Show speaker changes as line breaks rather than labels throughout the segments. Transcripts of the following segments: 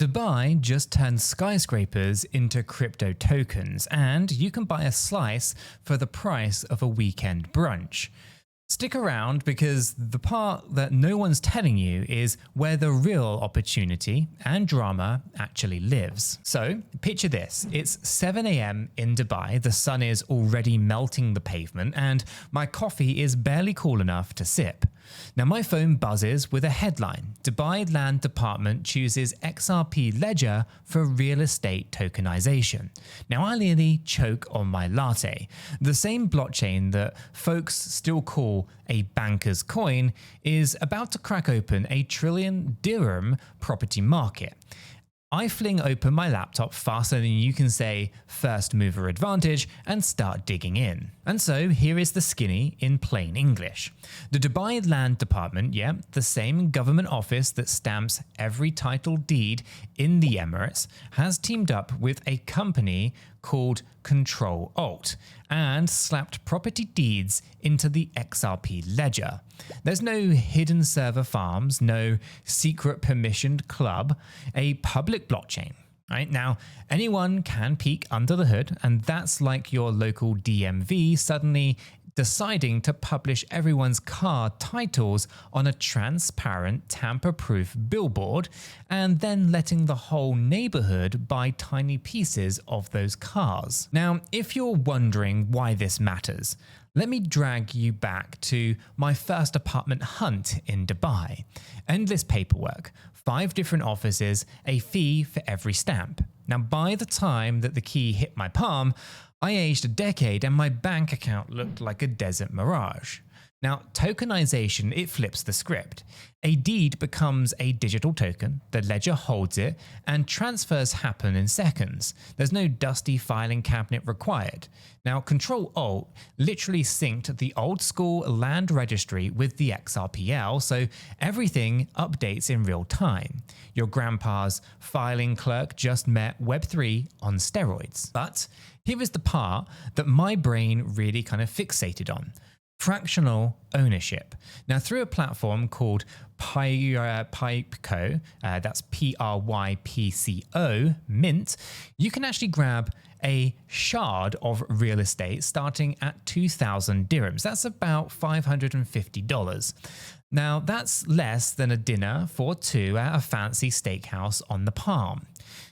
Dubai just turned skyscrapers into crypto tokens, and you can buy a slice for the price of a weekend brunch. Stick around because the part that no one's telling you is where the real opportunity and drama actually lives. So picture this, it's 7 a.m. in Dubai, the sun is already melting the pavement and my coffee is barely cool enough to sip. Now my phone buzzes with a headline, Dubai Land Department chooses XRP ledger for real estate tokenization. Now I nearly choke on my latte. The same blockchain that folks still call a banker's coin is about to crack open a 𝗕𝗘𝗪𝗔𝗥𝗘 trillion dirham property market. I fling open my laptop faster than you can say first mover advantage and start digging in. And so here is the skinny in plain English. The Dubai Land Department, the same government office that stamps every title deed in the Emirates, has teamed up with a company called Control-Alt and slapped property deeds into the XRP ledger. There's no hidden server farms, no secret permissioned club, a public blockchain. Right? Now, anyone can peek under the hood, and that's like your local DMV suddenly deciding to publish everyone's car titles on a transparent, tamper-proof billboard, and then letting the whole neighborhood buy tiny pieces of those cars. Now, if you're wondering why this matters, let me drag you back to my first apartment hunt in Dubai. Endless paperwork, 5 different offices, a fee for every stamp. Now, by the time that the key hit my palm, I aged a decade and my bank account looked like a desert mirage. Now, tokenization, it flips the script. A deed becomes a digital token, the ledger holds it, and transfers happen in seconds. There's no dusty filing cabinet required. Now, Control-Alt literally synced the old school land registry with the XRPL, so everything updates in real time. Your grandpa's filing clerk just met Web3 on steroids. But here is the part that my brain really kind of fixated on. Fractional ownership. Now, through a platform called 𝗕𝗘𝗪𝗪𝗀𝗀, that's PRYPCO, Mint, you can actually grab a shard of real estate starting at 2,000 dirhams. That's about $550. Now, that's less than a dinner for 2 at a fancy steakhouse on the Palm.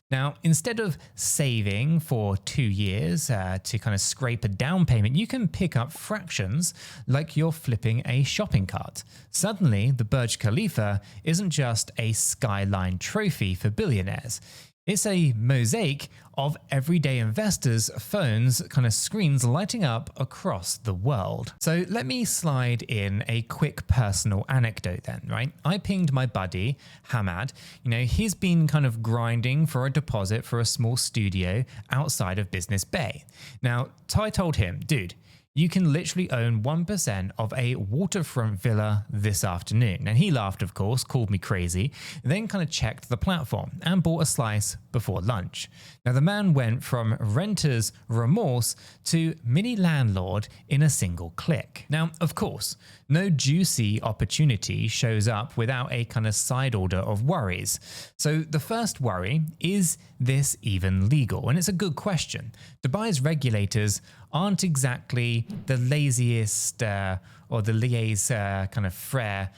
Now, instead of saving for 2 years to kind of scrape a down payment, you can pick up fractions like you're flipping a shopping cart. Suddenly, the Burj Khalifa isn't just a skyline trophy for billionaires. It's a mosaic of everyday investors' phones, kind of screens lighting up across the world. So let me slide in a quick personal anecdote then, right? I pinged my buddy, Hamad. He's been kind of grinding for a deposit for a small studio outside of Business Bay. Now, I told him, dude, you can literally own 1% of a waterfront villa this afternoon. And he laughed, of course, called me crazy, then kind of checked the platform and bought a slice before lunch. Now, the man went from renter's remorse to mini landlord in a single click. Now, of course, no juicy opportunity shows up without a kind of side order of worries. So the first worry, is this even legal? And it's a good question. Dubai's regulators aren't exactly the laziest or the liaise kind of frere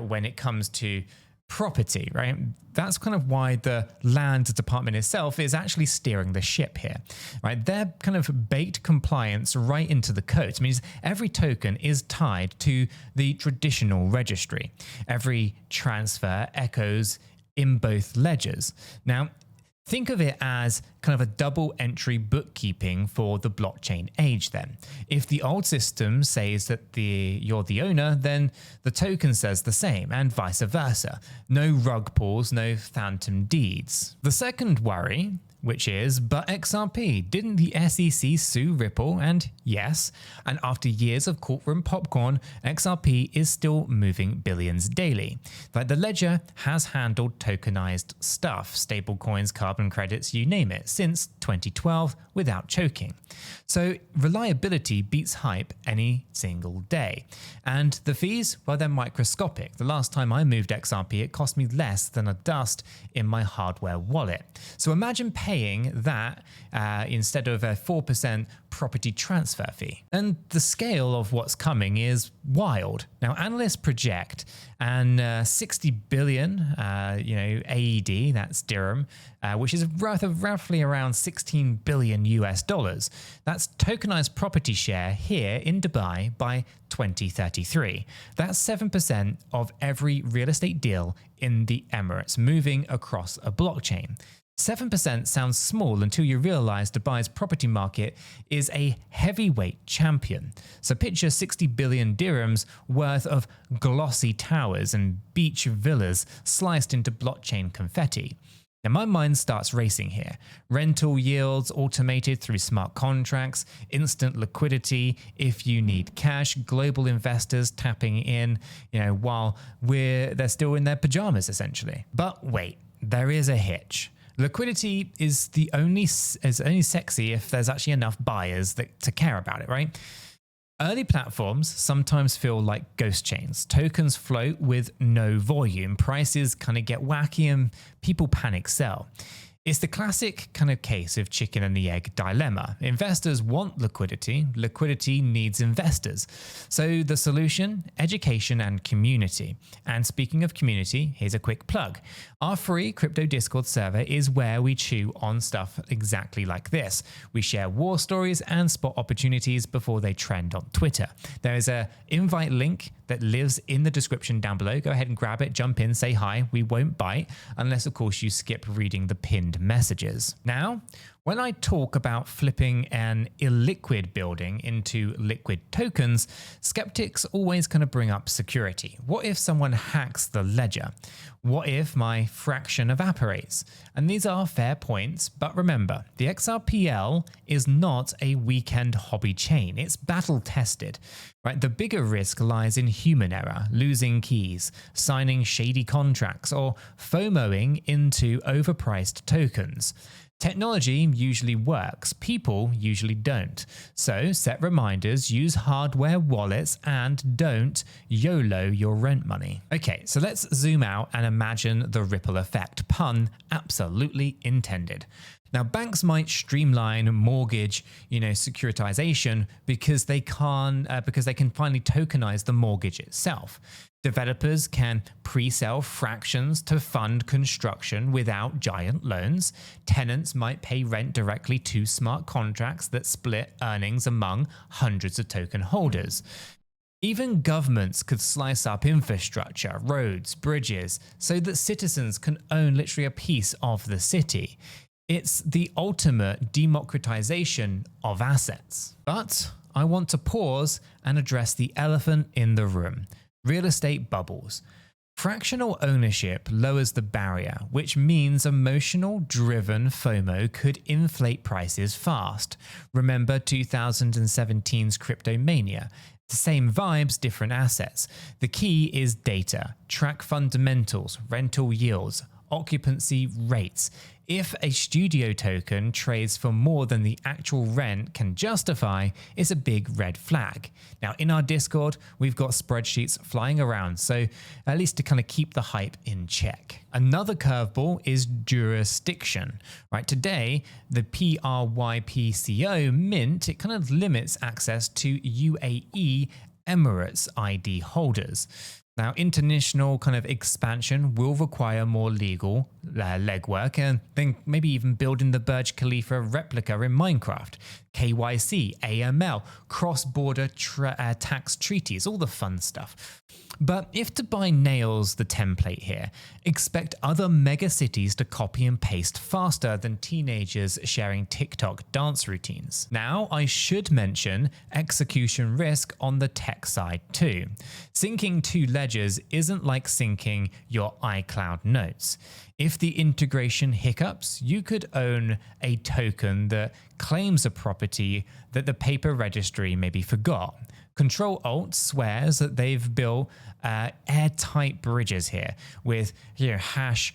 when it comes to property, right? That's kind of why the land department itself is actually steering the ship here, right? They're kind of baked compliance right into the code. It means every token is tied to the traditional registry. Every transfer echoes in both ledgers. Now, think of it as kind of a double entry bookkeeping for the blockchain age then. If the old system says that you're the owner, then the token says the same, and vice versa. No rug pulls, no phantom deeds. The second worry, which is, but XRP, didn't the SEC sue Ripple? And yes, and after years of courtroom popcorn, XRP is still moving billions daily. Like the ledger has handled tokenized stuff, stablecoins, carbon credits, you name it, since 2012 without choking. So reliability beats hype any single day. And the fees, well, they're microscopic. The last time I moved XRP, it cost me less than a dust in my hardware wallet. So imagine paying that instead of a 4% property transfer fee. And the scale of what's coming is wild. Now, analysts project and 60 billion, AED, that's dirham, which is worth of roughly around 16 billion US dollars. That's tokenized property share here in Dubai by 2033. That's 7% of every real estate deal in the Emirates moving across a blockchain. 7% sounds small until you realize Dubai's property market is a heavyweight champion. So picture 60 billion dirhams worth of glossy towers and beach villas sliced into blockchain confetti. Now my mind starts racing here. Rental yields automated through smart contracts, instant liquidity if you need cash, global investors tapping in, while they're still in their pajamas essentially. But wait, there is a hitch. Liquidity is only sexy if there's actually enough buyers to care about it, right? Early platforms sometimes feel like ghost chains. Tokens float with no volume. Prices kind of get wacky and people panic sell. It's the classic kind of case of chicken and the egg dilemma. Investors want liquidity. Liquidity needs investors. So the solution, education and community. And speaking of community, here's a quick plug. Our free crypto Discord server is where we chew on stuff exactly like this. We share war stories and spot opportunities before they trend on Twitter. There is an invite link that lives in the description down below. Go ahead and grab it, jump in, say hi. We won't bite unless, of course, you skip reading the pinned messages. Now, when I talk about flipping an illiquid building into liquid tokens, skeptics always kind of bring up security. What if someone hacks the ledger? What if my fraction evaporates? And these are fair points, but remember, the XRPL is not a weekend hobby chain. It's battle tested, right? The bigger risk lies in human error, losing keys, signing shady contracts, or FOMOing into overpriced tokens. Technology usually works, people usually don't. So set reminders, use hardware wallets, and don't YOLO your rent money. Okay, so let's zoom out and imagine the ripple effect, pun absolutely intended. Now, banks might streamline mortgage, securitization because they can finally tokenize the mortgage itself. Developers can pre-sell fractions to fund construction without giant loans. Tenants might pay rent directly to smart contracts that split earnings among hundreds of token holders. Even governments could slice up infrastructure, roads, bridges, so that citizens can own literally a piece of the city. It's the ultimate democratization of assets. But I want to pause and address the elephant in the room. Real estate bubbles. Fractional ownership lowers the barrier, which means emotional-driven FOMO could inflate prices fast. Remember 2017's crypto mania. The same vibes, different assets. The key is data. Track fundamentals, rental yields, occupancy rates. If a studio token trades for more than the actual rent can justify, it's a big red flag. Now, in our Discord, we've got spreadsheets flying around, so at least to kind of keep the hype in check. Another curveball is jurisdiction, right? Today, the 𝗕𝗪𝗃𝗀𝗃 mint, it kind of limits access to UAE Emirates ID holders. Now, international kind of expansion will require more legal legwork and then maybe even building the Burj Khalifa replica in Minecraft. KYC, AML, cross-border tax treaties, all the fun stuff. But if Dubai nails the template here, expect other mega cities to copy and paste faster than teenagers sharing TikTok dance routines. Now, I should mention execution risk on the tech side too. Syncing two ledgers isn't like syncing your iCloud notes. If the integration hiccups, you could own a token that claims a property that the paper registry maybe forgot. Control-Alt swears that they've built airtight bridges here with hash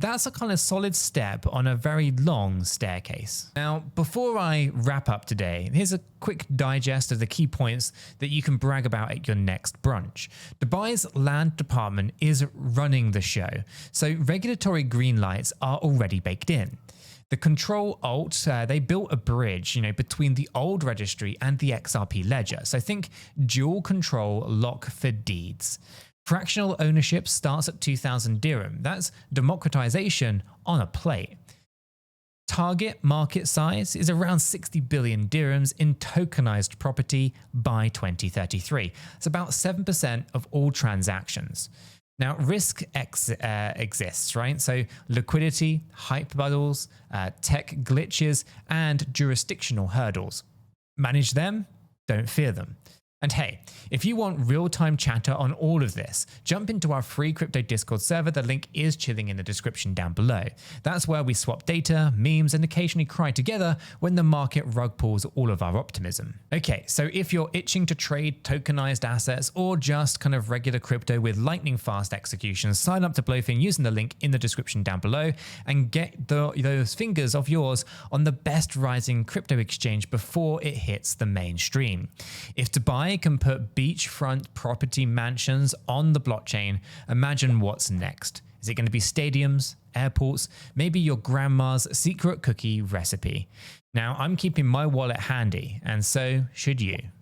That's a kind of solid step on a very long staircase. Now, before I wrap up today, here's a quick digest of the key points that you can brag about at your next brunch. Dubai's land department is running the show, so regulatory green lights are already baked in. The Control-Alt, they built a bridge, between the old registry and the XRP ledger. So think dual control lock for deeds. Fractional ownership starts at 2,000 dirham. That's democratization on a plate. Target market size is around 60 billion dirhams in tokenized property by 2033. It's about 7% of all transactions. Now, risk exists, right? So liquidity, hype bubbles, tech glitches, and jurisdictional hurdles. Manage them, don't fear them. And hey, if you want real-time chatter on all of this, jump into our free crypto Discord server. The link is chilling in the description down below. That's where we swap data, memes, and occasionally cry together when the market rug pulls all of our optimism. Okay, so if you're itching to trade tokenized assets or just kind of regular crypto with lightning fast execution, sign up to Bluefin using the link in the description down below and get those fingers of yours on the best rising crypto exchange before it hits the mainstream. If Dubai can put beachfront property mansions on the blockchain, imagine what's next. Is it going to be stadiums, airports, maybe your grandma's secret cookie recipe? Now, I'm keeping my wallet handy, and so should you.